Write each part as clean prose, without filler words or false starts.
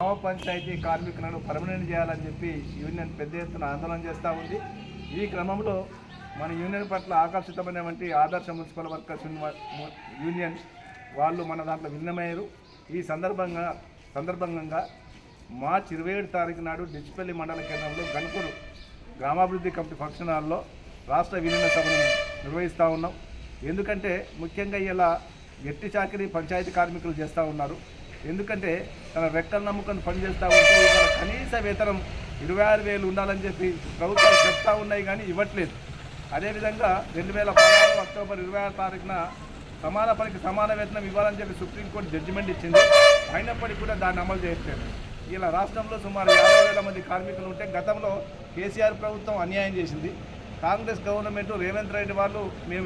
గ్రామ పంచాయతీ కార్మికులను పర్మనెంట్ చేయాలని చెప్పి యూనియన్ పెద్ద ఎత్తున ఆందోళన చేస్తూ ఉంది. ఈ క్రమంలో మన యూనియన్ పట్ల ఆకర్షితమైనటువంటి ఆదర్శ మున్సిపల్ వర్కర్స్ యూనియన్ వాళ్ళు మన దాంట్లో విన్నమయ్యారు. ఈ సందర్భంగా మార్చి 27 తారీఖు నాడు డిచ్పల్లి మండల కేంద్రంలో గణపూర్ గ్రామాభివృద్ధి కమిటీ ఫంక్షన్ హాల్లో రాష్ట్ర విలీన సభను నిర్వహిస్తూ ఉన్నాం. ఎందుకంటే ముఖ్యంగా ఇలా ఎట్టి చాకిరీ పంచాయతీ కార్మికులు చేస్తూ ఉన్నారు. ఎందుకంటే తన రెక్కలు నమ్ముకొని పనిచేస్తూ ఉంటే ఇవాళ కనీస వేతనం 26,000 ఉండాలని చెప్పి ప్రభుత్వాలు చెప్తా ఉన్నాయి కానీ ఇవ్వట్లేదు. అదేవిధంగా 2016 అక్టోబర్ 26 తారీఖున సమాన పనికి సమాన వేతనం ఇవ్వాలని చెప్పి సుప్రీంకోర్టు జడ్జిమెంట్ ఇచ్చింది. అయినప్పటికీ కూడా దాన్ని అమలు చేయట్లేదు. ఇలా రాష్ట్రంలో సుమారు 50,000 మంది కార్మికులు ఉంటే గతంలో కేసీఆర్ ప్రభుత్వం అన్యాయం చేసింది. కాంగ్రెస్ గవర్నమెంట్ రేవంత్ రెడ్డి వాళ్ళు మేము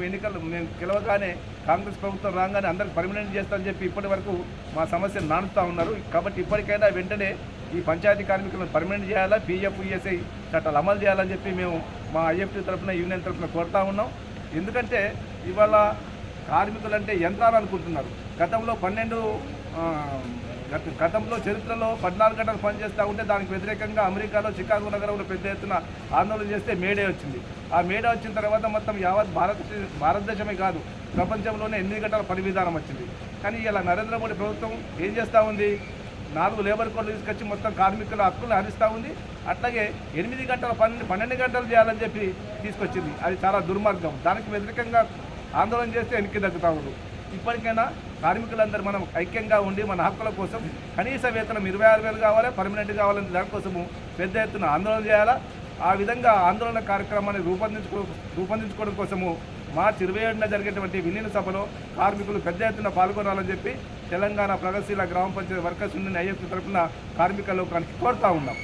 గెలవగానే కాంగ్రెస్ ప్రభుత్వం రాగానే అందరికి పర్మనెంట్ చేస్తామని చెప్పి ఇప్పటి వరకు మా సమస్యను నానుతూ ఉన్నారు. కాబట్టి ఇప్పటికైనా వెంటనే ఈ పంచాయతీ కార్మికులను పర్మనెంట్ చేయాలా, పీఎఫ్ ఈఎస్ఐ చట్టాలు అమలు చేయాలని చెప్పి మేము మా ఐఎఫ్టీ తరఫున యూనియన్ తరఫున కోరుతా ఉన్నాం. ఎందుకంటే ఇవాళ కార్మికులు అంటే యంత్రాలు అనుకుంటున్నారు. గతంలో చరిత్రలో 14 గంటలు పనిచేస్తూ ఉంటే దానికి వ్యతిరేకంగా అమెరికాలో చికాగో నగరంలో పెద్ద ఎత్తున ఆందోళన చేస్తే మేడే వచ్చింది. ఆ మేడే వచ్చిన తర్వాత మొత్తం యావత్ భారతదేశమే కాదు ప్రపంచంలోనే 8 గంటల పని విధానం వచ్చింది. కానీ ఇలా నరేంద్ర మోడీ ప్రభుత్వం ఏం చేస్తూ ఉంది? 4 లేబర్ కోడ్లు తీసుకొచ్చి మొత్తం కార్మికుల హక్కులు హరిస్తూ ఉంది. అట్లాగే 8 గంటల పని 12 గంటలు చేయాలని చెప్పి తీసుకొచ్చింది. అది చాలా దుర్మార్గం. దానికి వ్యతిరేకంగా ఆందోళన చేస్తే వెనక్కి తగ్గుతూ ఉంది. ఇప్పటికైనా కార్మికులందరూ మనం ఐక్యంగా ఉండి మన హక్కుల కోసం కనీస వేతనం 26,000 కావాలి, పర్మనెంట్ కావాలని దానికోసము పెద్ద ఎత్తున ఆందోళన చేయాలా. ఆ విధంగా ఆందోళన కార్యక్రమాన్ని రూపొందించుకోవడం కోసము మార్చి 27న జరిగేటువంటి విలీన సభలో కార్మికులు పెద్ద ఎత్తున పాల్గొనాలని చెప్పి తెలంగాణ ప్రగతిశీల గ్రామ పంచాయతీ వర్కర్స్ యూనియన్ ఐఎఫ్టీ తరఫున కార్మిక లోకానికి కోరుతా ఉన్నాం.